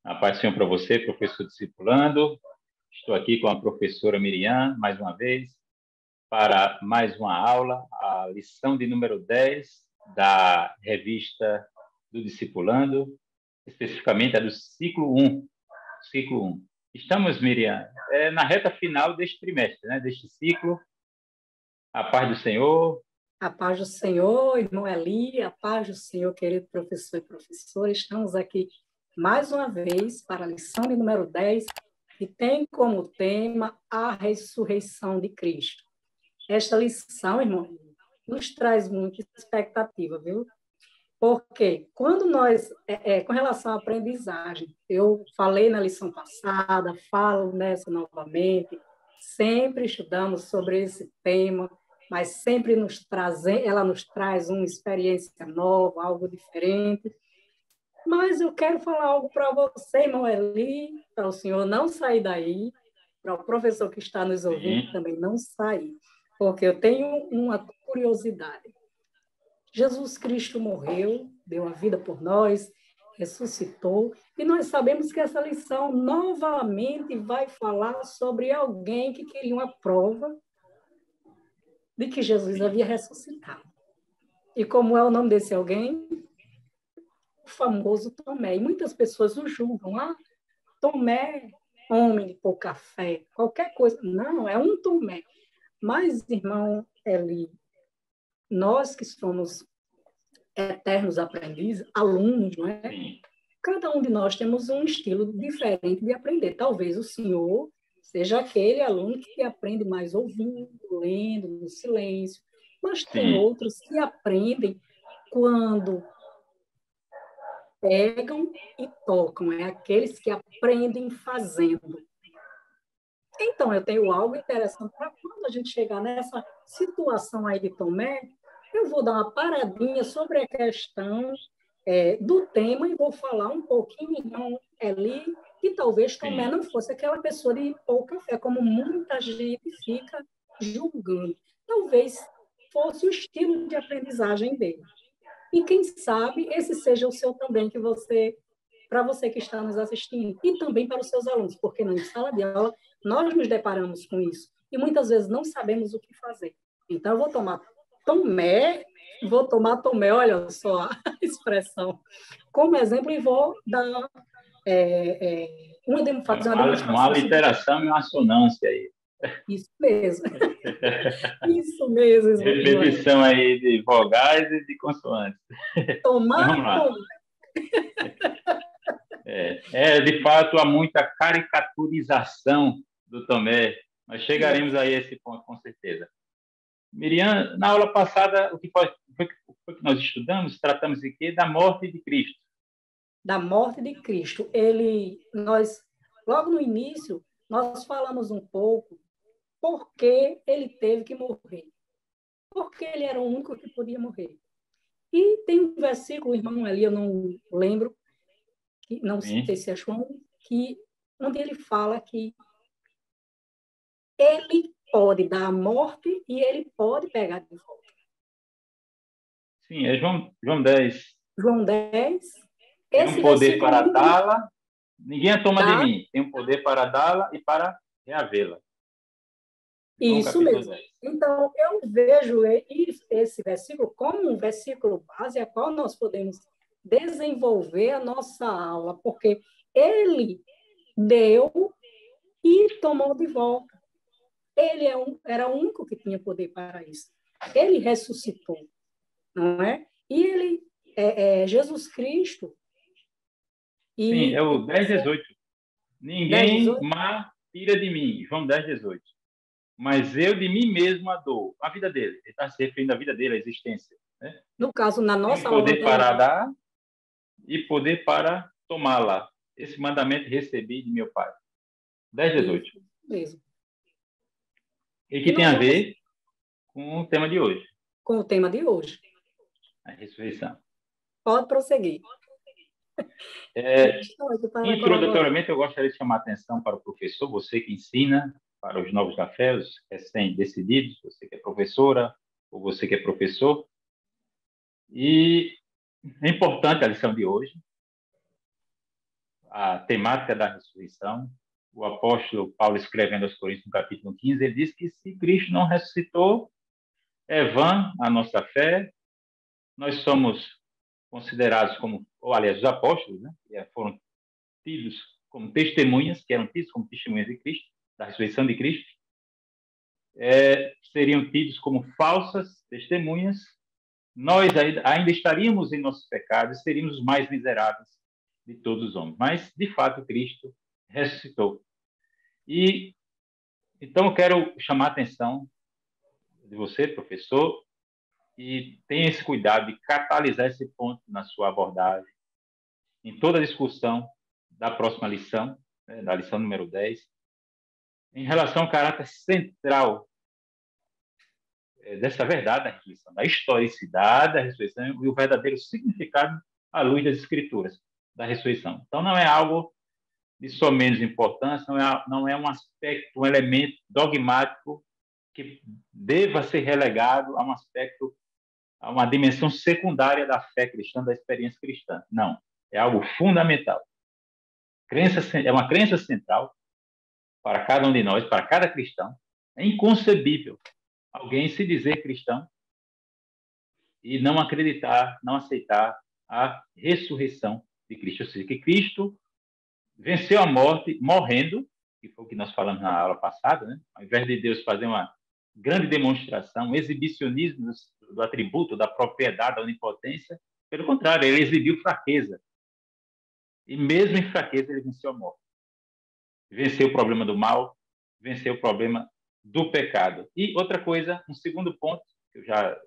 A paz do Senhor para você, professor discipulando. Estou aqui com a professora Miriam, mais uma vez, para mais uma aula, a lição de número 10 da revista do Discipulando, especificamente a do ciclo 1. Ciclo 1. Estamos, Miriam, na reta final deste trimestre, né? Deste ciclo. A paz do Senhor. A paz do Senhor, irmão Eli, a paz do Senhor, querido professor e professora. Estamos aqui mais uma vez para a lição de número 10, que tem como tema a ressurreição de Cristo. Esta lição, irmão, nos traz muita expectativa, viu? Porque quando nós, com relação à aprendizagem, eu falei na lição passada, falo nessa novamente, sempre estudamos sobre esse tema, mas sempre ela nos traz uma experiência nova, algo diferente. Mas eu quero falar algo para você, irmão Eli, para o senhor não sair daí, para o professor que está nos ouvindo também não sair, porque eu tenho uma curiosidade. Jesus Cristo morreu, deu a vida por nós, ressuscitou, e nós sabemos que essa lição novamente vai falar sobre alguém que queria uma prova de que Jesus havia ressuscitado. E como é o nome desse alguém? O famoso Tomé. E muitas pessoas o julgam. Ah, Tomé, homem de pouca fé, qualquer coisa. Não, é um Tomé. Mas, irmão Eli, nós que somos eternos aprendizes, alunos, não é? Sim. Cada um de nós temos um estilo diferente de aprender. Talvez o senhor seja aquele aluno que aprende mais ouvindo, lendo, no silêncio. Mas tem outros que aprendem quando pegam e tocam. É aqueles que aprendem fazendo. Então, eu tenho algo interessante para quando a gente chegar nessa situação aí de Tomé, eu vou dar uma paradinha sobre a questão do tema e vou falar um pouquinho, irmão Eli, que talvez Tomé não fosse aquela pessoa de pouca fé, como muita gente fica julgando. Talvez fosse o estilo de aprendizagem dele. E quem sabe esse seja o seu também, para você que está nos assistindo, e também para os seus alunos, porque na sala de aula nós nos deparamos com isso, e muitas vezes não sabemos o que fazer. Então, eu vou tomar Tomé, olha só a expressão, como exemplo, e vou dar fazer uma demonstração. Uma aliteração e uma assonância aí. Isso mesmo. Isso mesmo. Repetição aí de vogais e de consoantes. Vamos lá. De fato, há muita caricaturização do Tomé. Nós chegaremos a esse ponto, com certeza. Miriam, na aula passada, o que foi que nós estudamos? Tratamos de quê? Da morte de Cristo. Da morte de Cristo. Logo no início, nós falamos um pouco por que ele teve que morrer. Porque ele era o único que podia morrer. E tem um versículo, irmão ali, eu não lembro, não sei se é João, onde ele fala que ele pode dar a morte e ele pode pegar de volta. Sim, é João 10. João 10. Tem um poder para dá-la, ninguém a toma de mim. Tem um poder para dá-la e para reavê-la. Isso mesmo. 10. Então, eu vejo esse versículo como um versículo base a qual nós podemos desenvolver a nossa aula, porque ele deu e tomou de volta. Ele era o único que tinha poder para isso. Ele ressuscitou, não é? E ele Jesus Cristo. Sim, é o 10:18. Ninguém tira de mim. João 10:18. Mas eu de mim mesmo a dou. A vida dele. Ele está se referindo à vida dele, à existência. Né? No caso, na nossa aula. Poder para dar e poder para tomá-la. Esse mandamento recebi de meu Pai. 10:18. Isso mesmo. E que tem a ver com o tema de hoje. Com o tema de hoje. A ressurreição. Pode prosseguir. Introdutoriamente, eu gostaria de chamar a atenção para o professor, você que ensina para os novos da fé, os recém-decididos, você que é professora ou você que é professor. E é importante a lição de hoje. a temática da ressurreição. O apóstolo Paulo, escrevendo aos Coríntios, no capítulo 15, ele diz que se Cristo não ressuscitou, é vã a nossa fé, nós somos considerados como, ou aliás, os apóstolos, né, foram tidos como testemunhas, que eram tidos como testemunhas de Cristo, da ressurreição de Cristo, seriam tidos como falsas testemunhas, nós ainda estaríamos em nossos pecados, seríamos os mais miseráveis de todos os homens. Mas, de fato, Cristo ressuscitou. E então eu quero chamar a atenção de você, professor, e tenha esse cuidado de catalisar esse ponto na sua abordagem, em toda a discussão da próxima lição, né, da lição número 10, em relação ao caráter central dessa verdade da ressurreição, da historicidade da ressurreição e o verdadeiro significado à luz das Escrituras da ressurreição. Então, não é algo de só menos importância, não é um aspecto, um elemento dogmático que deva ser relegado a um aspecto, a uma dimensão secundária da fé cristã, da experiência cristã. Não, é algo fundamental. É uma crença central para cada um de nós, para cada cristão. É inconcebível alguém se dizer cristão e não acreditar, não aceitar a ressurreição de Cristo. Ou seja, que Cristo venceu a morte morrendo, que foi o que nós falamos na aula passada, né? Ao invés de Deus fazer uma grande demonstração, um exibicionismo do atributo, da propriedade, da onipotência, pelo contrário, ele exibiu fraqueza. E mesmo em fraqueza, ele venceu a morte. Venceu o problema do mal, venceu o problema do pecado. E outra coisa, um segundo ponto, que eu já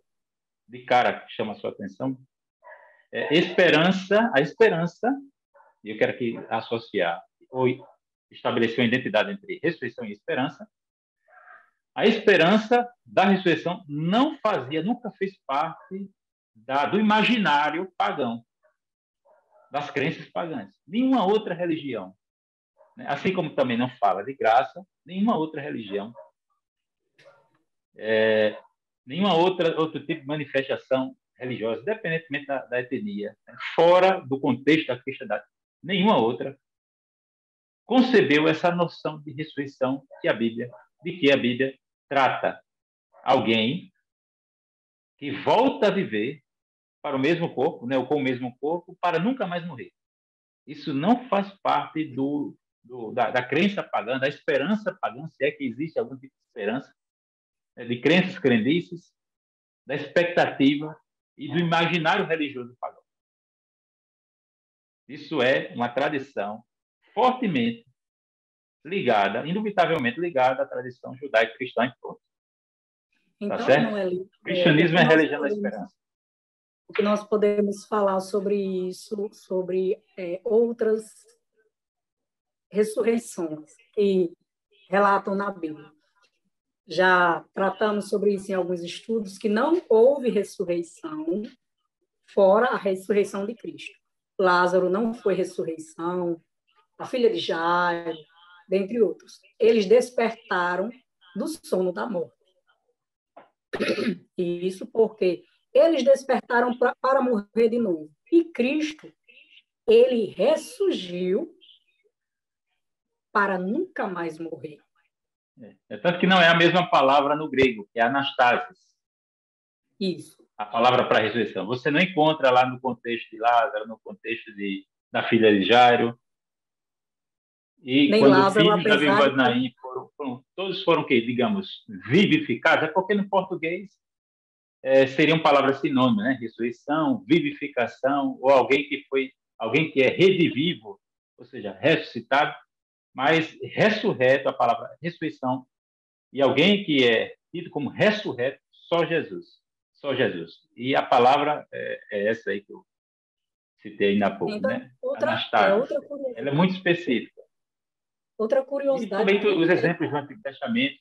de cara chama a sua atenção, é a esperança, e eu quero aqui associar ou estabelecer uma identidade entre ressurreição e esperança. A esperança da ressurreição nunca fez parte do imaginário pagão, das crenças pagãs. Nenhuma outra religião, né? Assim como também não fala de graça, nenhuma outra religião, outro tipo de manifestação religiosa, independentemente da etnia, né? Fora do contexto da cristandade, nenhuma outra concebeu essa noção de ressurreição de que a Bíblia trata alguém que volta a viver para o mesmo corpo, né, ou com o mesmo corpo, para nunca mais morrer. Isso não faz parte da crença pagã, da esperança pagã, se é que existe algum tipo de esperança, né, de crenças, crendices, da expectativa e do imaginário religioso pagão. Isso é uma tradição fortemente ligada, indubitavelmente ligada à tradição judaico-cristã em todo. Então, tá certo? Noeli, O cristianismo é a religião da esperança. O que nós podemos falar sobre isso, sobre outras ressurreições que relatam na Bíblia. Já tratamos sobre isso em alguns estudos, que não houve ressurreição fora a ressurreição de Cristo. Lázaro não foi ressurreição, a filha de Jairo, dentre outros. Eles despertaram do sono da morte. E isso porque eles despertaram para morrer de novo. E Cristo, ele ressurgiu para nunca mais morrer. Tanto que não é a mesma palavra no grego, que é anastasis. Isso. A palavra para ressurreição. Você não encontra lá no contexto de Lázaro, no contexto da filha de Jairo. E nem quando Lázaro, o filho da viúva de apesar Naim todos foram, digamos, vivificados, é porque no português seriam palavras sinônimas, né? Ressurreição, vivificação, ou alguém que é redivivo, ou seja, ressuscitado, mas ressurreto, a palavra ressurreição, e alguém que é tido como ressurreto, só Jesus. Só Jesus. E a palavra é essa aí que eu citei ainda há pouco, então, né? outra Ela é muito específica. Outra E curiosidade. também os exemplos do Antigo Testamento.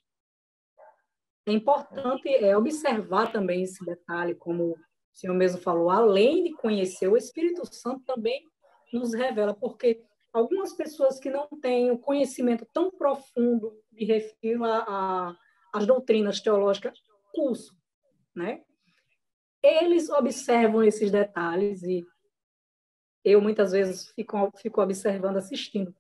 É importante observar também esse detalhe, como o senhor mesmo falou, além de conhecer, o Espírito Santo também nos revela, porque algumas pessoas que não têm o conhecimento tão profundo, me refiro às doutrinas teológicas, curso, né? Eles observam esses detalhes e eu muitas vezes fico observando, assistindo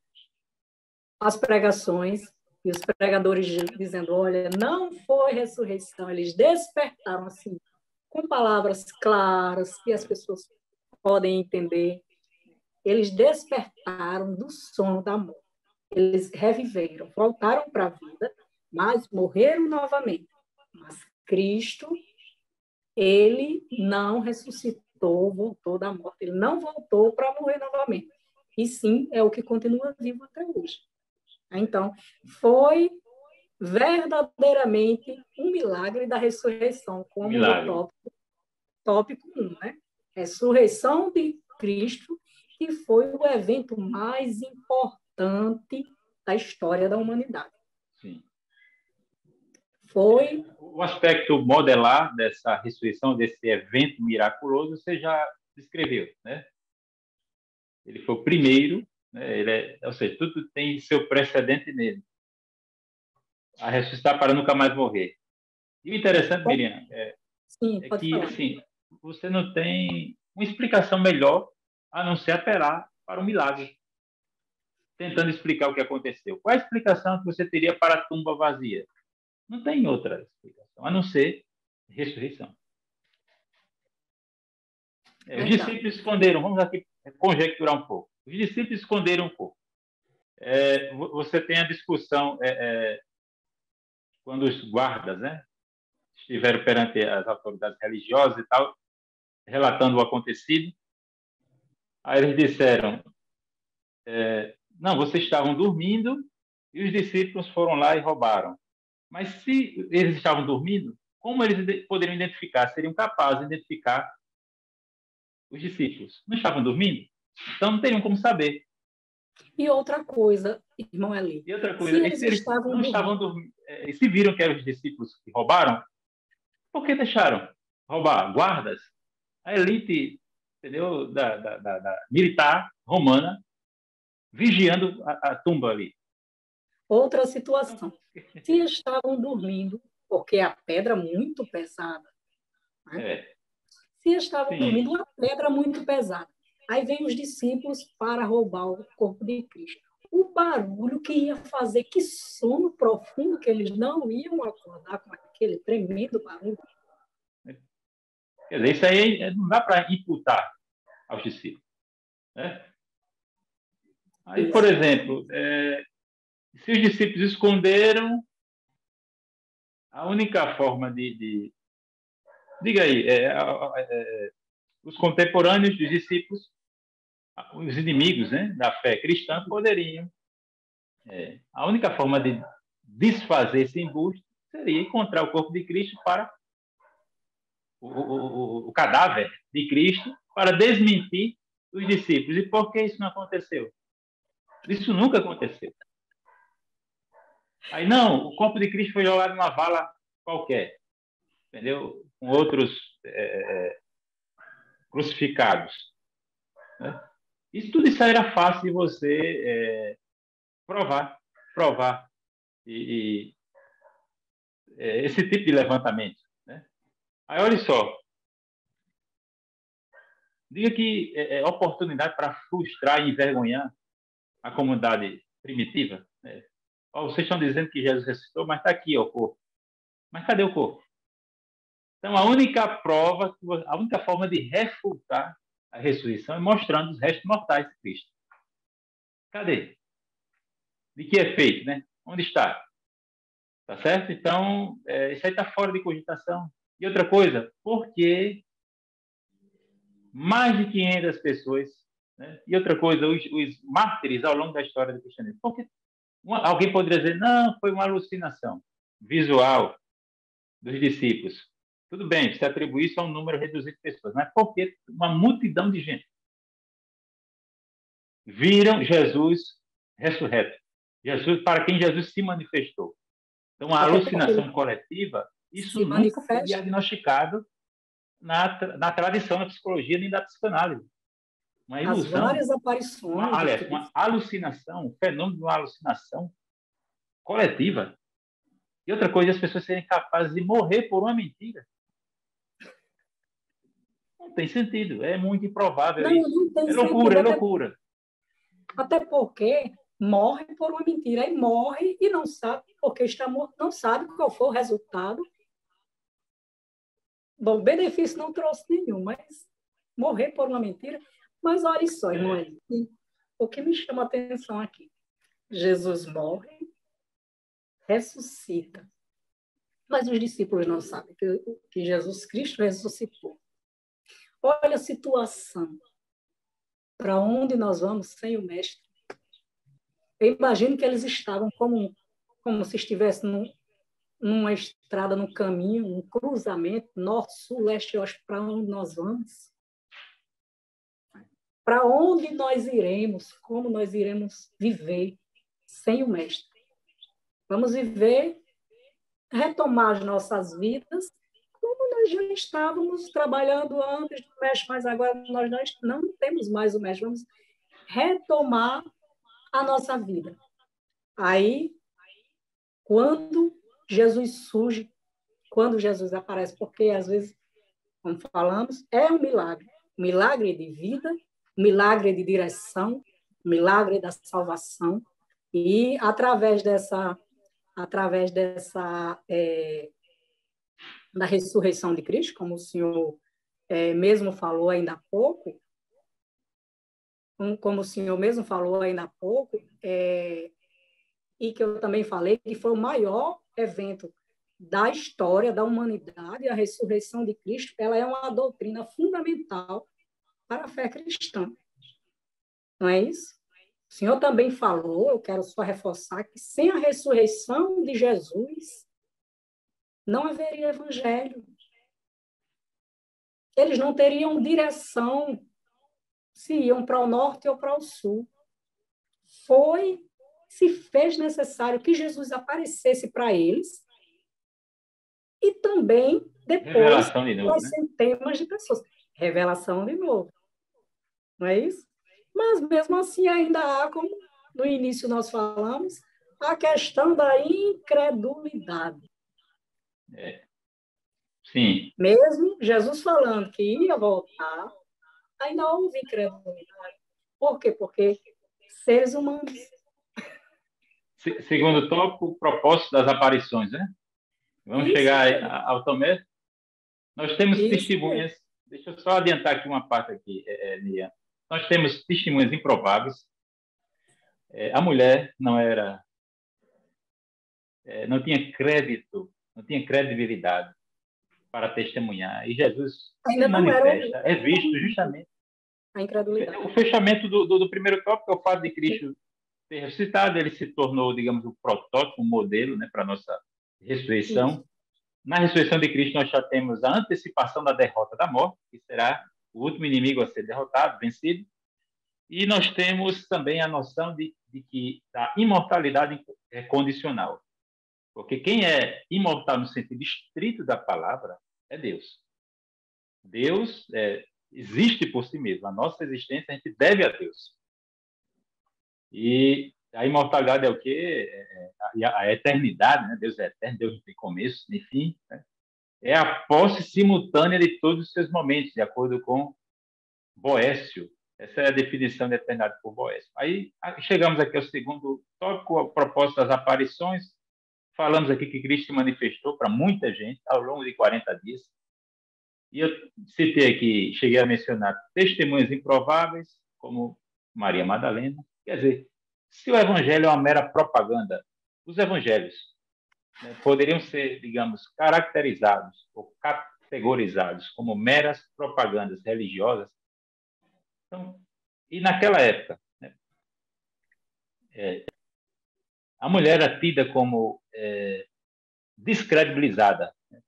as pregações, e os pregadores dizendo, olha, não foi ressurreição, eles despertaram assim, com palavras claras, que as pessoas podem entender, eles despertaram do sono da morte. Eles reviveram, voltaram para a vida, mas morreram novamente. Mas Cristo, ele não ressuscitou, voltou da morte. Ele não voltou para morrer novamente. E sim, é o que continua vivo até hoje. Então, foi verdadeiramente um milagre da ressurreição, como o tópico 1, né? Ressurreição de Cristo, que foi o evento mais importante da história da humanidade. Sim. Foi... O aspecto modelar dessa ressurreição, desse evento miraculoso, você já descreveu, né? Ele foi o primeiro, né? Ou seja, tudo tem seu precedente nele. A ressuscitar para nunca mais morrer. E o interessante, Miriam, é que falar. Assim, você não tem uma explicação melhor a não ser apelar para o milagre, tentando explicar o que aconteceu. Qual a explicação que você teria para a tumba vazia? Não tem outra explicação, a não ser ressurreição. Os discípulos esconderam, vamos aqui conjecturar um pouco. Os discípulos esconderam um pouco. Você tem a discussão quando os guardas, né, estiveram perante as autoridades religiosas e tal, relatando o acontecido. Aí eles disseram, não, vocês estavam dormindo e os discípulos foram lá e roubaram. Mas se eles estavam dormindo, como eles poderiam identificar? Seriam capazes de identificar os discípulos. Não estavam dormindo? Então não teriam como saber. E outra coisa, irmão Eli. E outra coisa, se eles não estavam dormindo, e se viram que eram os discípulos que roubaram, por que deixaram roubar? Guardas, a elite, entendeu, da militar romana, vigiando a tumba ali. Outra situação. Se estavam dormindo, porque a pedra é muito pesada, né? Se estavam dormindo, uma pedra muito pesada. Aí vem os discípulos para roubar o corpo de Cristo. O barulho que ia fazer, que sono profundo, que eles não iam acordar com aquele tremendo barulho. Quer dizer, isso aí não dá para imputar aos discípulos, né? Aí, por exemplo, se os discípulos esconderam, a única forma diga aí, os contemporâneos dos discípulos, os inimigos, né, da fé cristã, poderiam. A única forma de desfazer esse embuste seria encontrar o corpo de Cristo para o cadáver de Cristo para desmentir os discípulos. E por que isso não aconteceu? Isso nunca aconteceu. Aí, não, o corpo de Cristo foi jogado numa vala qualquer, entendeu? Com outros crucificados. Né? Tudo isso era fácil de você provar esse tipo de levantamento. Né? Aí, olha só, diga que oportunidade para frustrar e envergonhar a comunidade primitiva. Né? Vocês estão dizendo que Jesus ressuscitou, mas está aqui o corpo. Mas cadê o corpo? Então, a única prova, a única forma de refutar a ressurreição é mostrando os restos mortais de Cristo. Cadê? De que é feito, né? Onde está? Tá certo? Então, isso aí está fora de cogitação. E outra coisa, por que mais de 500 pessoas, né? E outra coisa, os mártires ao longo da história do cristianismo? Porque alguém poderia dizer, não, foi uma alucinação visual dos discípulos. Tudo bem, se atribui isso a um número reduzido de pessoas, mas por que uma multidão de gente viram Jesus ressurreto? Jesus, para quem Jesus se manifestou. Então, a alucinação coletiva, isso nunca foi diagnosticado na tradição da psicologia nem da psicanálise. Uma ilusão. As várias aparições. Aliás, uma alucinação, um fenômeno de uma alucinação coletiva. E outra coisa, as pessoas serem capazes de morrer por uma mentira. Não tem sentido, é muito improvável Não, isso. não tem É loucura, sentido, é loucura. até porque morre por uma mentira, e morre e não sabe porque está morto, não sabe qual foi o resultado. Bom, benefício não trouxe nenhum, mas morrer por uma mentira. Mas olha só, irmão, o que me chama a atenção aqui, Jesus morre, ressuscita, mas os discípulos não sabem que Jesus Cristo ressuscitou. Olha a situação, para onde nós vamos sem o Mestre? Eu imagino que eles estavam como se estivessem numa estrada, num caminho, um cruzamento, norte, sul, leste e oeste, para onde nós vamos? Para onde nós iremos? Como nós iremos viver sem o Mestre? Vamos viver, retomar as nossas vidas como nós já estávamos trabalhando antes do Mestre, mas agora nós não temos mais o Mestre. Vamos retomar a nossa vida. Aí, quando Jesus surge, quando Jesus aparece, porque às vezes, como falamos, é um milagre de vida, um milagre de direção, um milagre da salvação, e através da ressurreição de Cristo, como o senhor mesmo falou ainda há pouco, e que eu também falei, que foi o maior evento da história da humanidade, a ressurreição de Cristo, ela é uma doutrina fundamental para a fé cristã. Não é isso? O senhor também falou, eu quero só reforçar, que sem a ressurreição de Jesus, não haveria evangelho. Eles não teriam direção se iam para o norte ou para o sul. Se fez necessário que Jesus aparecesse para eles e também depois Revelação de para novo, né? centenas de pessoas. Revelação de novo. Não é isso? Mas mesmo assim ainda há, como no início nós falamos, a questão da incredulidade. Sim. Mesmo Jesus falando que ia voltar, ainda houve incredulidade. Por quê? Porque seres humanos. Segundo tópico, o propósito das aparições, né? Vamos Isso, chegar ao Tomé. Nós temos isso. testemunhas. Deixa eu só adiantar aqui uma parte aqui, Miriam. Nós temos testemunhas improváveis. A mulher não tinha crédito, não tinha credibilidade para testemunhar. E Jesus se Ainda não era manifesta, é visto justamente. a incredulidade. O fechamento do primeiro tópico é o fato de Cristo ter ressuscitado. Ele se tornou, digamos, o protótipo, o modelo, né, para a nossa ressurreição. Isso. Na ressurreição de Cristo, nós já temos a antecipação da derrota da morte, que será o último inimigo a ser derrotado, vencido. E nós temos também a noção de que a imortalidade é condicional. Porque quem é imortal no sentido estrito da palavra é Deus. Deus existe por si mesmo. A nossa existência a gente deve a Deus. E a imortalidade é o quê? A eternidade, né? Deus é eterno, Deus não tem começo nem fim, né? É a posse simultânea de todos os seus momentos, de acordo com Boécio. Essa é a definição de eternidade por Boécio. Aí chegamos aqui ao segundo tópico, a propósito das aparições. Falamos aqui que Cristo se manifestou para muita gente ao longo de 40 dias. E eu citei aqui, cheguei a mencionar testemunhas improváveis, como Maria Madalena. Quer dizer, se o evangelho é uma mera propaganda, os evangelhos, né, poderiam ser, digamos, caracterizados ou categorizados como meras propagandas religiosas. Então, e naquela época, né, a mulher era tida como descredibilizada, né,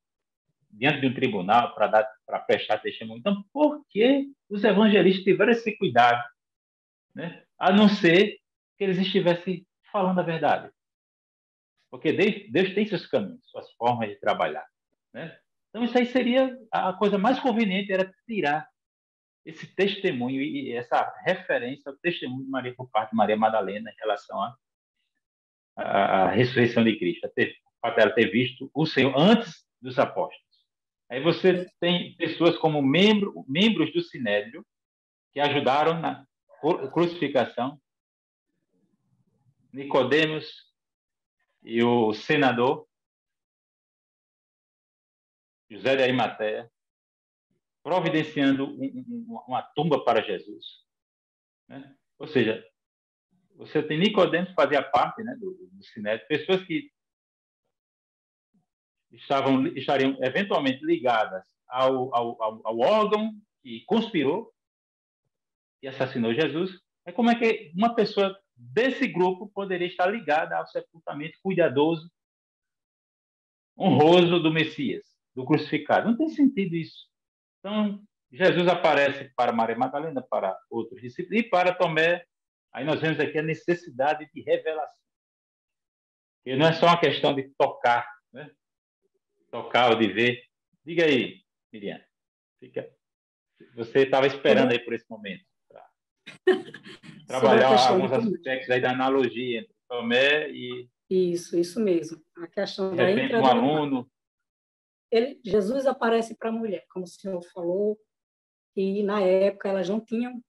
diante de um tribunal para prestar testemunho. Então, por que os evangelistas tiveram esse cuidado, né, a não ser que eles estivessem falando a verdade? Porque Deus tem seus caminhos, suas formas de trabalhar, né? Então, isso aí seria a coisa mais conveniente, era tirar esse testemunho e essa referência ao testemunho de Maria por parte de Maria Madalena em relação à ressurreição de Cristo, o fato dela ter visto o Senhor antes dos apóstolos. Aí você tem pessoas como membros do Sinédrio que ajudaram na crucificação, Nicodemos e o senador José de Arimateia, providenciando uma tumba para Jesus, né? Ou seja, você tem Nicodemos que fazia parte, né, do Sinédrio, pessoas que estariam eventualmente ligadas ao órgão que conspirou e assassinou Jesus. É como é que uma pessoa desse grupo poderia estar ligada ao sepultamento cuidadoso, honroso do Messias, do crucificado? Não tem sentido isso. Então, Jesus aparece para Maria Madalena, para outros discípulos e para Tomé. Aí nós vemos aqui a necessidade de revelação. E não é só uma questão de tocar, né? Tocar ou de ver. Diga aí, Miriam. Você estava esperando aí por esse momento para Sobre a trabalhar questão de alguns aspectos aí da analogia entre Tomé e, isso mesmo. A questão de da repente, um incredulidade. aluno. Jesus aparece para a mulher, como o senhor falou, e na época elas não tinham,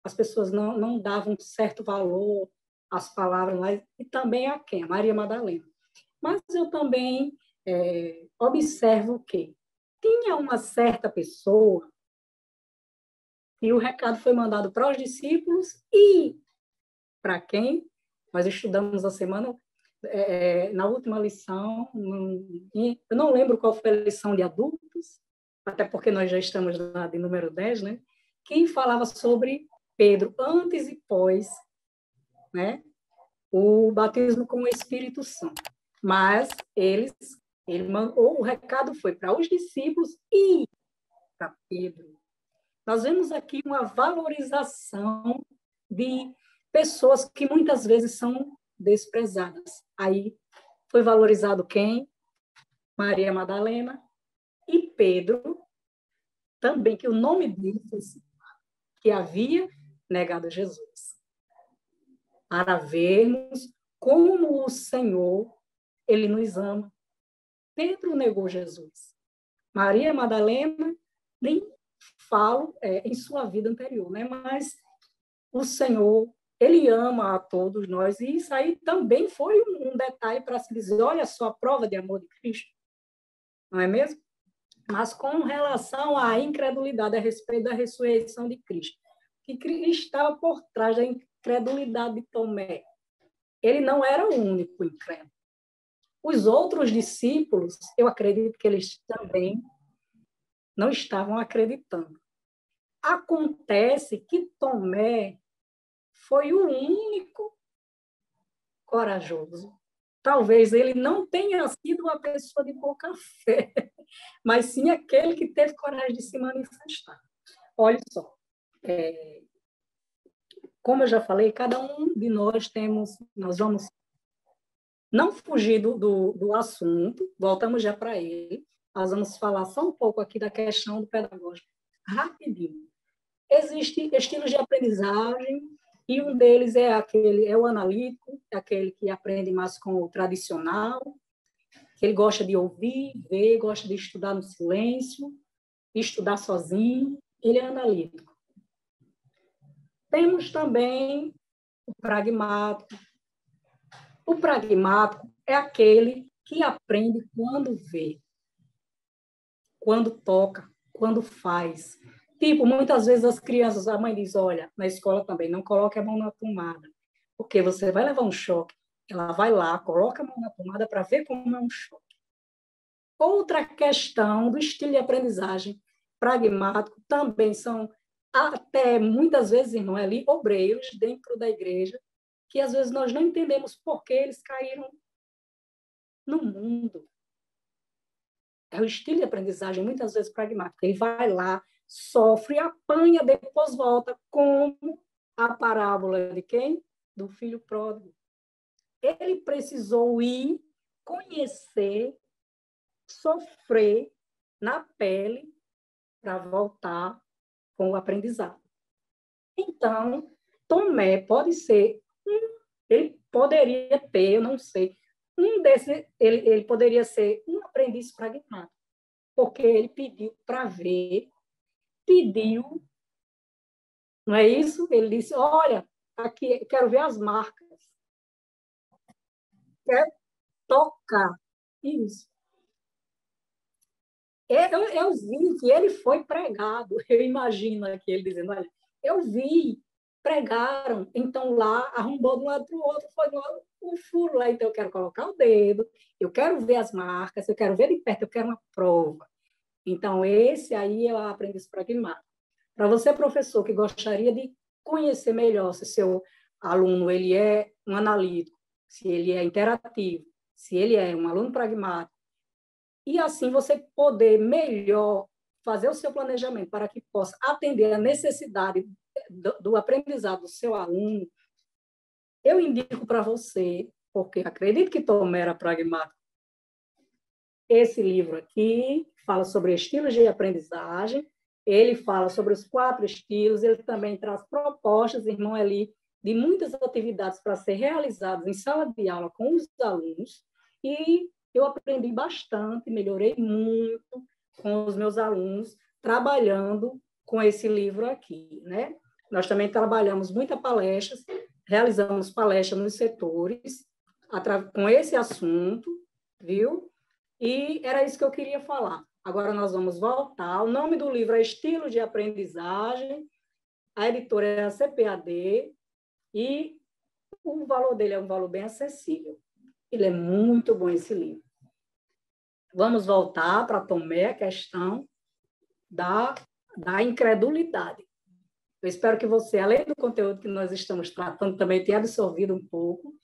as pessoas não davam certo valor às palavras, mas, e também a quem? A Maria Madalena. Mas eu também observo que tinha uma certa pessoa e o recado foi mandado para os discípulos e para quem? Nós estudamos a semana, na última lição, eu não lembro qual foi a lição de adultos, até porque nós já estamos na de número 10, né? Que falava sobre Pedro antes e pós, né? O batismo com o Espírito Santo. Mas o recado foi para os discípulos e para Pedro. Nós vemos aqui uma valorização de pessoas que muitas vezes são desprezadas. Aí foi valorizado quem? Maria Madalena e Pedro, também, que o nome diz que havia negado Jesus. Para vermos como o Senhor, ele nos ama. Pedro negou Jesus. Maria Madalena, nem falo em sua vida anterior, né? Mas o Senhor, ele ama a todos nós, e isso aí também foi um detalhe para se dizer, olha só a prova de amor de Cristo, não é mesmo? Mas com relação à incredulidade a respeito da ressurreição de Cristo, que Cristo estava por trás da incredulidade de Tomé. Ele não era o único incrédulo. Os outros discípulos, eu acredito que eles também não estavam acreditando. Acontece que Tomé foi o único corajoso. Talvez ele não tenha sido uma pessoa de pouca fé, mas sim aquele que teve coragem de se manifestar. Olha só, como eu já falei, cada um de nós vamos não fugir do assunto, voltamos já para ele, nós vamos falar só um pouco aqui da questão do pedagógico, rapidinho. Existem estilos de aprendizagem, e um deles é o analítico, é aquele que aprende mais com o tradicional, que ele gosta de ouvir, ver, gosta de estudar no silêncio, estudar sozinho, ele é analítico. Temos também o pragmático. O pragmático é aquele que aprende quando vê, quando toca, quando faz. Tipo, muitas vezes as crianças, a mãe diz, olha, na escola também, não coloque a mão na tomada, porque você vai levar um choque. Ela vai lá, coloca a mão na tomada para ver como é um choque. Outra questão do estilo de aprendizagem pragmático também são, até muitas vezes, irmão, ali, obreiros dentro da igreja, que às vezes nós não entendemos por que eles caíram no mundo. É o estilo de aprendizagem, muitas vezes, pragmático. Ele vai lá, sofre, apanha, depois volta, como a parábola de quem? Do filho pródigo. Ele precisou ir, conhecer, sofrer na pele para voltar com o aprendizado. Então, Tomé pode ser, ele poderia ter, eu não sei, ele poderia ser um aprendiz pragmático. porque ele pediu para ver, pediu, não é isso? Ele disse, olha, aqui, quero ver as marcas, quero tocar. Isso. Eu vi que ele foi pregado, eu imagino aqui ele dizendo, olha, eu vi, pregaram, então lá arrombou de um lado para o outro, foi um furo lá, então eu quero colocar o dedo, eu quero ver as marcas, eu quero ver de perto, eu quero uma prova. Então, esse aí é o aprendiz pragmático. Para você, professor, que gostaria de conhecer melhor se seu aluno ele é um analítico, se ele é interativo, se ele é um aluno pragmático, e assim você poder melhor fazer o seu planejamento para que possa atender a necessidade do aprendizado do seu aluno, eu indico para você, porque acredito que Tomé era pragmático, esse livro aqui fala sobre estilos de aprendizagem, ele fala sobre os 4 estilos, ele também traz propostas, irmão Eli, de muitas atividades para ser realizadas em sala de aula com os alunos, e eu aprendi bastante, melhorei muito com os meus alunos, trabalhando com esse livro aqui, né? Nós também trabalhamos muitas palestras, realizamos palestras nos setores, com esse assunto, viu? E era isso que eu queria falar. Agora nós vamos voltar. O nome do livro é Estilo de Aprendizagem, a editora é a CPAD, e o valor dele é um valor bem acessível. Ele é muito bom, esse livro. Vamos voltar para Tomé, a questão da incredulidade. Eu espero que você, além do conteúdo que nós estamos tratando, também tenha absorvido um pouco,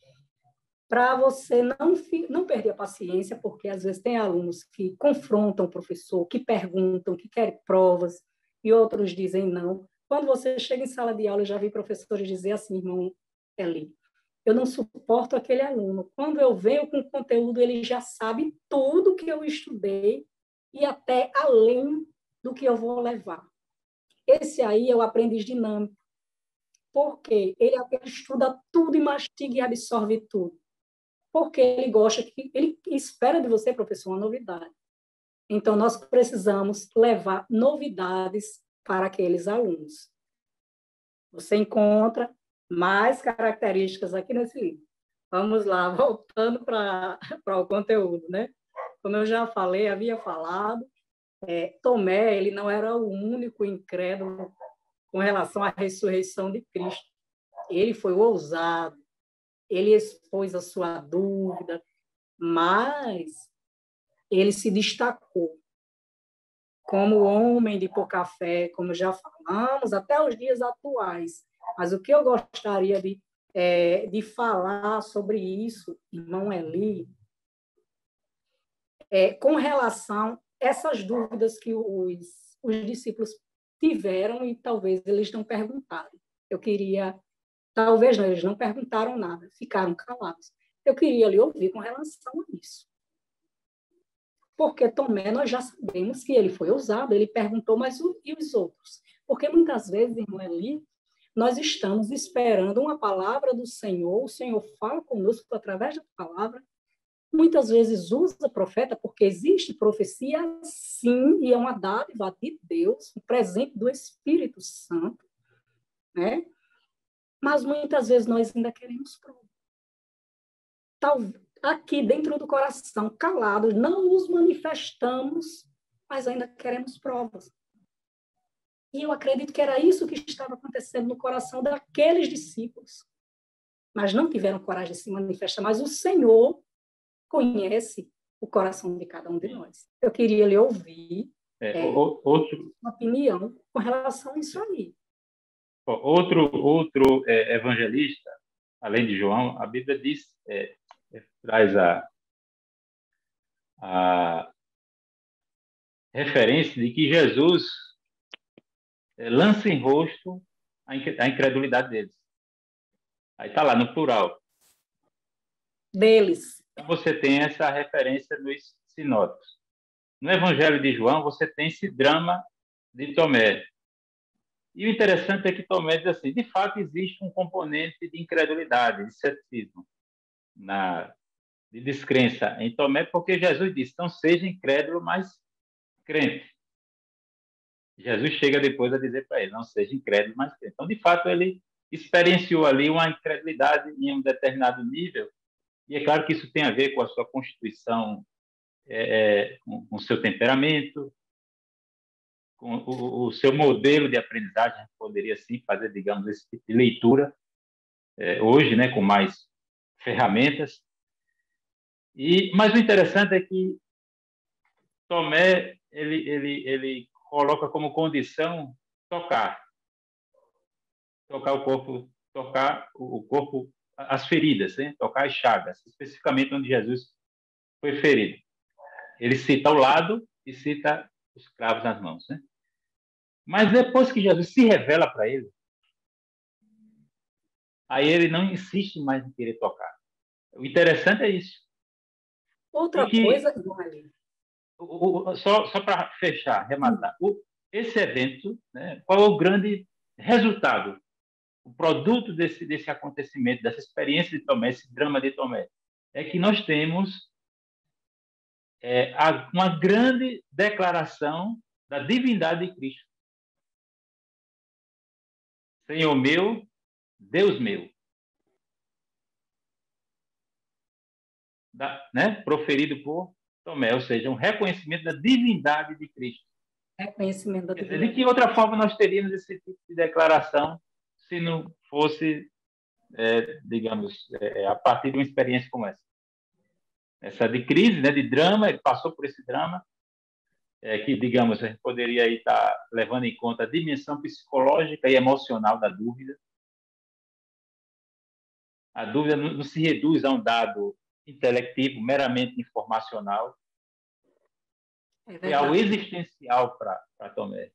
para você não perder a paciência, porque às vezes tem alunos que confrontam o professor, que perguntam, que querem provas, e outros dizem não. Quando você chega em sala de aula, eu já vi professores dizer assim, irmão Eli, eu não suporto aquele aluno. Quando eu venho com conteúdo, ele já sabe tudo que eu estudei e até além do que eu vou levar. Esse aí é o aprendiz dinâmico, porque ele estuda tudo e mastiga e absorve tudo. Porque ele espera de você, professor, uma novidade. Então, nós precisamos levar novidades para aqueles alunos. Você encontra mais características aqui nesse livro. Vamos lá, voltando para o conteúdo, né? Como eu já falei, havia falado, Tomé, ele não era o único incrédulo com relação à ressurreição de Cristo. Ele foi ousado, ele expôs a sua dúvida, mas ele se destacou como homem de pouca fé, como já falamos, até os dias atuais. Mas o que eu gostaria de falar sobre isso, irmão Eli, com relação a essas dúvidas que os discípulos tiveram e talvez eles não perguntaram. Eu queria, talvez não, eles não perguntaram nada, ficaram calados. Eu queria lhe ouvir com relação a isso. Porque Tomé, nós já sabemos que ele foi ousado, ele perguntou, mas e os outros? Porque muitas vezes, irmão Eli, nós estamos esperando uma palavra do Senhor, o Senhor fala conosco através da palavra, muitas vezes usa profeta, porque existe profecia, sim, e é uma dádiva de Deus, um presente do Espírito Santo, né? Mas muitas vezes nós ainda queremos prova. Aqui dentro do coração, calados, não nos manifestamos, mas ainda queremos provas. E eu acredito que era isso que estava acontecendo no coração daqueles discípulos. Mas não tiveram coragem de se manifestar, mas o Senhor conhece o coração de cada um de nós. Eu queria lhe ouvir uma opinião com relação a isso aí. Outro evangelista, além de João, a Bíblia diz, traz a referência de que Jesus lança em rosto a incredulidade deles. Aí está lá, no plural. Deles. Então, você tem essa referência nos sinóticos. No Evangelho de João, você tem esse drama de Tomé. E o interessante é que Tomé diz assim, de fato, existe um componente de incredulidade, de ceticismo, de descrença em Tomé, porque Jesus disse, não seja incrédulo, mas crente. Jesus chega depois a dizer para ele, não seja incrédulo, mas crente. Então, de fato, ele experienciou ali uma incredulidade em um determinado nível, e é claro que isso tem a ver com a sua constituição, com o seu temperamento, com o seu modelo de aprendizagem, poderia sim fazer, digamos, esse tipo de leitura, hoje, né, com mais ferramentas. Mas o interessante é que Tomé ele coloca como condição tocar o corpo, as feridas, né? Tocar as chagas, especificamente onde Jesus foi ferido. Ele cita o lado e cita os cravos nas mãos, né? Mas depois que Jesus se revela para ele, aí ele não insiste mais em querer tocar. O interessante é isso. Outra coisa, Wally. Só para fechar, arrematar, esse evento, né, qual é o grande resultado, o produto desse acontecimento, dessa experiência de Tomé, esse drama de Tomé? É que nós temos uma grande declaração da divindade de Cristo. Senhor meu, Deus meu. Né? Proferido por Tomé, ou seja, um reconhecimento da divindade de Cristo. Reconhecimento da divindade. De que outra forma nós teríamos esse tipo de declaração se não fosse, digamos, a partir de uma experiência como essa? Essa de crise, né, de drama, ele passou por esse drama, que, digamos, a gente poderia aí estar levando em conta a dimensão psicológica e emocional da dúvida. A dúvida não se reduz a um dado intelectivo, meramente informacional. É algo existencial para Tomé.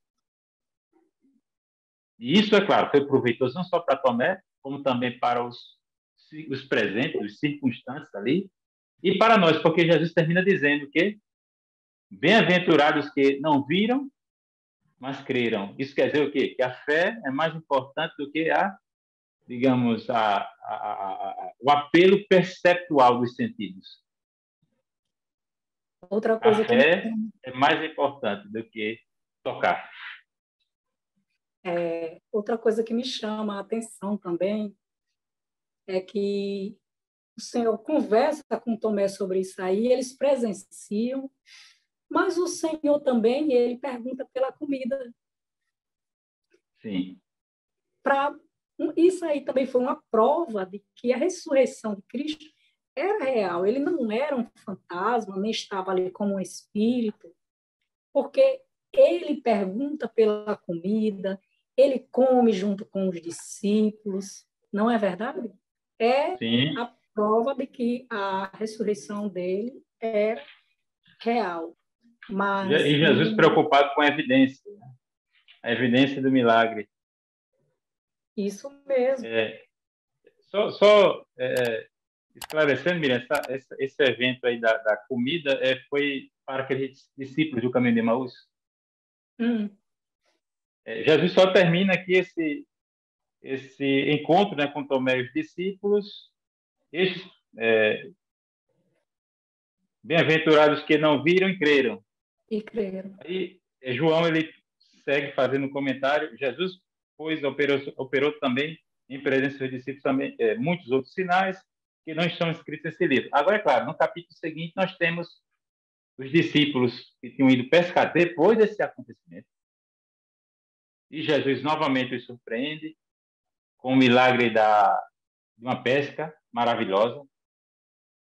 E isso, é claro, foi proveitoso não só para Tomé, como também para os presentes, os circunstantes ali, e para nós, porque Jesus termina dizendo que bem-aventurados que não viram, mas creram. Isso quer dizer o quê? Que a fé é mais importante do que digamos, o apelo perceptual dos sentidos. Outra coisa a fé é mais importante do que tocar. Outra coisa que me chama a atenção também é que o Senhor conversa com Tomé sobre isso aí, eles presenciam, mas o Senhor também, ele pergunta pela comida. Sim. Isso aí também foi uma prova de que a ressurreição de Cristo era real. Ele não era um fantasma, nem estava ali como um espírito, porque ele pergunta pela comida, ele come junto com os discípulos, não é verdade? Sim. A prova de que a ressurreição dele era real. Mas, e Jesus preocupado com a evidência, né? A evidência do milagre. Isso mesmo. Só esclarecendo, Miriam, esse evento aí da comida foi para aqueles discípulos do caminho de Emaús. Jesus só termina aqui esse encontro, né, com Tomé e os discípulos. Bem-aventurados que não viram e creram. E creram. Aí João ele segue fazendo um comentário. Jesus, pois, operou também em presença dos discípulos também muitos outros sinais que não estão escritos nesse livro. Agora, é claro, no capítulo seguinte nós temos os discípulos que tinham ido pescar depois desse acontecimento. E Jesus novamente os surpreende com o milagre de uma pesca maravilhosa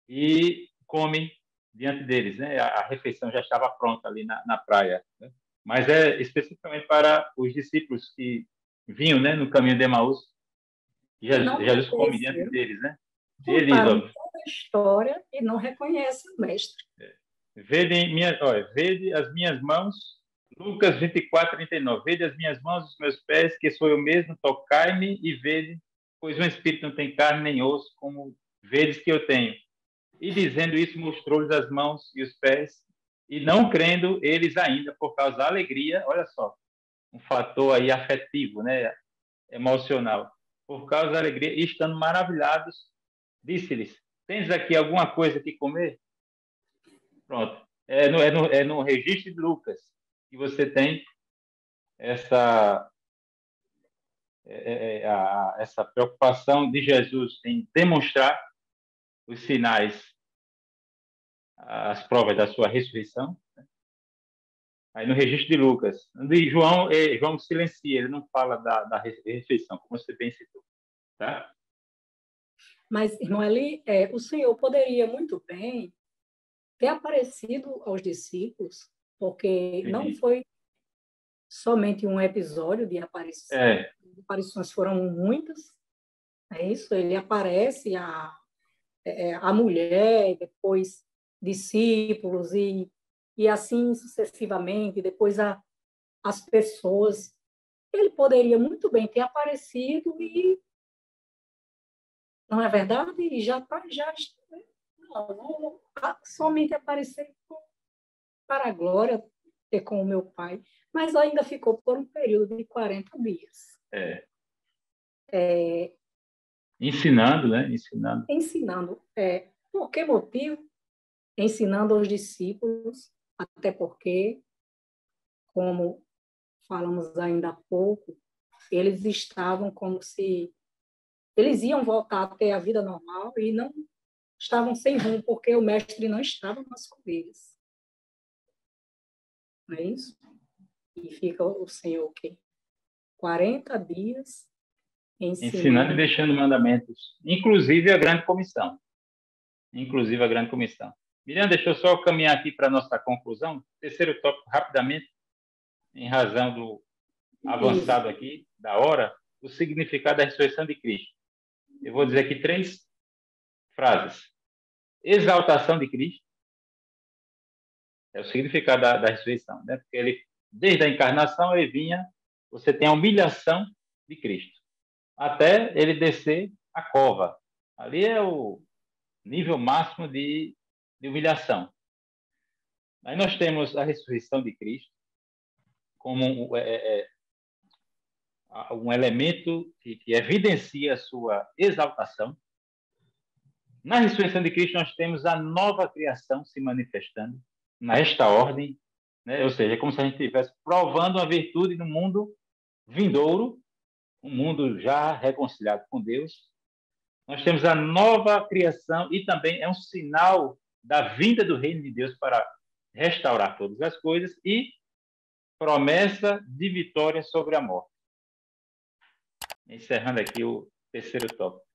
e come diante deles, né? A refeição já estava pronta ali na praia, né? Mas especificamente para os discípulos que vinham, né, no caminho de Emaús. Jesus come diante deles, né? Contaram toda a história e não reconhecem o mestre. Vede as minhas mãos, Lucas 24, 39. Vede as minhas mãos, os meus pés, que sou eu mesmo, tocai-me e vede, pois um espírito não tem carne nem osso, como vedes que eu tenho. E dizendo isso, mostrou-lhes as mãos e os pés, e não crendo eles ainda, por causa da alegria, olha só, um fator aí afetivo, né, emocional, por causa da alegria, e estando maravilhados, disse-lhes, tens aqui alguma coisa que comer? Pronto, é no registro de Lucas. que você tem essa essa preocupação de Jesus em demonstrar os sinais, as provas da sua ressurreição. Aí no registro de Lucas. De João, João silencia, ele não fala da ressurreição, como você bem citou. Tá? Mas, irmão Eli, o Senhor poderia muito bem ter aparecido aos discípulos, porque não Sim. foi somente um episódio de aparição. As aparições foram muitas. É isso, ele aparece a mulher, depois discípulos e assim sucessivamente, depois as pessoas. Ele poderia muito bem ter aparecido e, não é verdade? E já está, não, somente aparecer para a glória, ter com o meu Pai, mas ainda ficou por um período de 40 dias. Ensinando, né? Ensinando. Ensinando. Por que motivo? Ensinando aos discípulos, até porque, como falamos ainda há pouco, eles estavam como se eles iam voltar a ter a vida normal e não estavam sem rumo, porque o mestre não estava mais com eles. Não é isso? E fica o Senhor o quê? 40 dias Ensinando e deixando mandamentos, inclusive a grande comissão. Inclusive a grande comissão. Miriam, deixa eu só caminhar aqui para a nossa conclusão. Terceiro tópico, rapidamente, em razão do avançado aqui, da hora, o significado da ressurreição de Cristo. Eu vou dizer aqui 3 frases. Exaltação de Cristo é o significado da ressurreição, né? Porque ele, desde a encarnação, ele vinha, você tem a humilhação de Cristo, até ele descer a cova. Ali é o nível máximo de humilhação. Aí nós temos a ressurreição de Cristo como um elemento que evidencia a sua exaltação. Na ressurreição de Cristo, nós temos a nova criação se manifestando nesta ordem, né? Ou seja, é como se a gente estivesse provando uma virtude no mundo vindouro, um mundo já reconciliado com Deus. Nós temos a nova criação e também é um sinal da vinda do reino de Deus para restaurar todas as coisas e promessa de vitória sobre a morte. Encerrando aqui o terceiro tópico.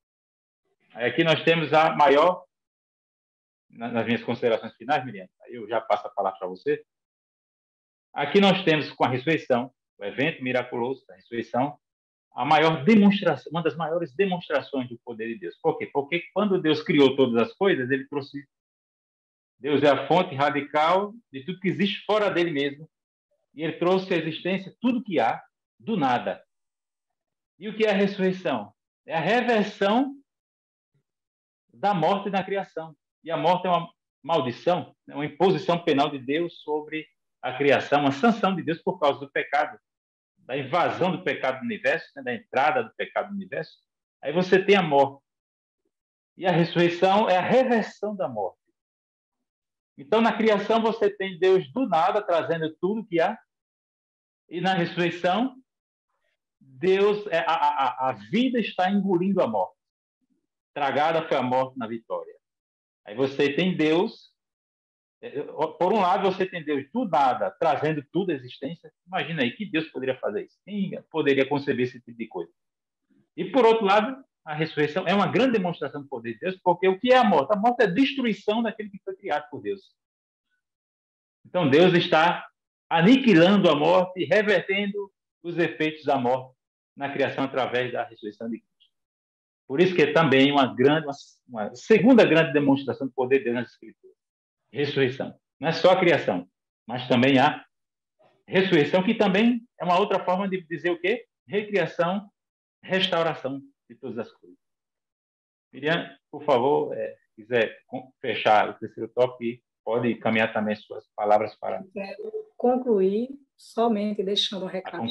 Aí aqui nós temos a maior, nas minhas considerações finais, Miriam, aí eu já passo a palavra para você. Aqui nós temos com a ressurreição, o evento miraculoso da ressurreição, a maior demonstração, uma das maiores demonstrações do poder de Deus. Por quê? Porque quando Deus criou todas as coisas, ele trouxe. Deus é a fonte radical de tudo que existe fora dele mesmo. E ele trouxe à existência tudo que há do nada. E o que é a ressurreição? É a reversão da morte na criação. E a morte é uma maldição, uma imposição penal de Deus sobre a criação, uma sanção de Deus por causa do pecado, da invasão do pecado no universo, né, da entrada do pecado no universo. Aí você tem a morte. E a ressurreição é a reversão da morte. Então, na criação, você tem Deus do nada trazendo tudo que há. E na ressurreição, Deus, a vida está engolindo a morte. Tragada foi a morte na vitória. Aí você tem Deus, por um lado você tem Deus do nada, trazendo tudo à existência. Imagina aí, que Deus poderia fazer isso? Quem poderia conceber esse tipo de coisa? E por outro lado, a ressurreição é uma grande demonstração do poder de Deus, porque o que é a morte? A morte é a destruição daquele que foi criado por Deus. Então Deus está aniquilando a morte e revertendo os efeitos da morte na criação através da ressurreição de Cristo. Por isso que é também uma segunda grande demonstração do poder de Deus nas Escrituras. Ressurreição. Não é só a criação, mas também a ressurreição, que também é uma outra forma de dizer o quê? Recriação, restauração de todas as coisas. Miriam, por favor, quiser fechar o terceiro tópico, pode caminhar também suas palavras para... Concluir somente deixando um recado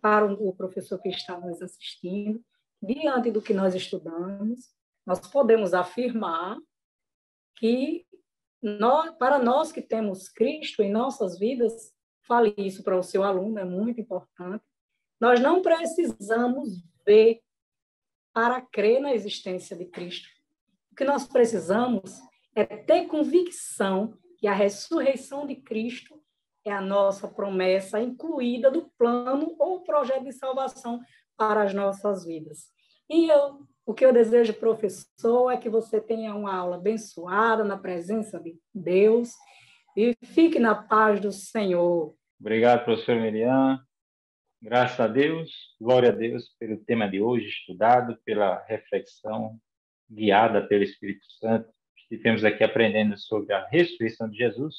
para o professor que está nos assistindo. Diante do que nós estudamos, nós podemos afirmar que para nós que temos Cristo em nossas vidas, fale isso para o seu aluno, é muito importante. Nós não precisamos ver para crer na existência de Cristo. O que nós precisamos é ter convicção que a ressurreição de Cristo é a nossa promessa incluída do plano ou projeto de salvação para as nossas vidas. E o que eu desejo, professor, é que você tenha uma aula abençoada na presença de Deus e fique na paz do Senhor. Obrigado, professor Miriam. Graças a Deus, glória a Deus pelo tema de hoje estudado, pela reflexão guiada pelo Espírito Santo. Estivemos aqui aprendendo sobre a ressurreição de Jesus.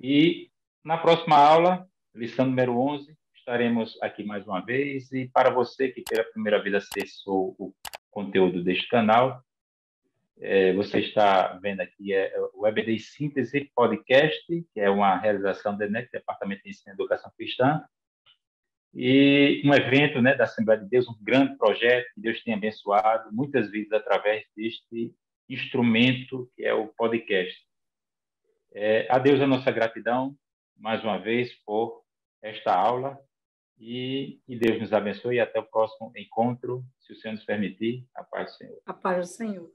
E na próxima aula, lição número 11, estaremos aqui mais uma vez. E para você que pela primeira vez acessou o conteúdo deste canal, você está vendo aqui o EBD Síntese Podcast, que é uma realização do DENEC, Departamento de Ensino e Educação Cristã, e um evento, né, da Assembleia de Deus, um grande projeto que Deus tem abençoado muitas vidas através deste instrumento que é o podcast. A Deus a nossa gratidão, mais uma vez, por esta aula, e que Deus nos abençoe e até o próximo encontro, se o Senhor nos permitir. A paz do Senhor. A paz do Senhor.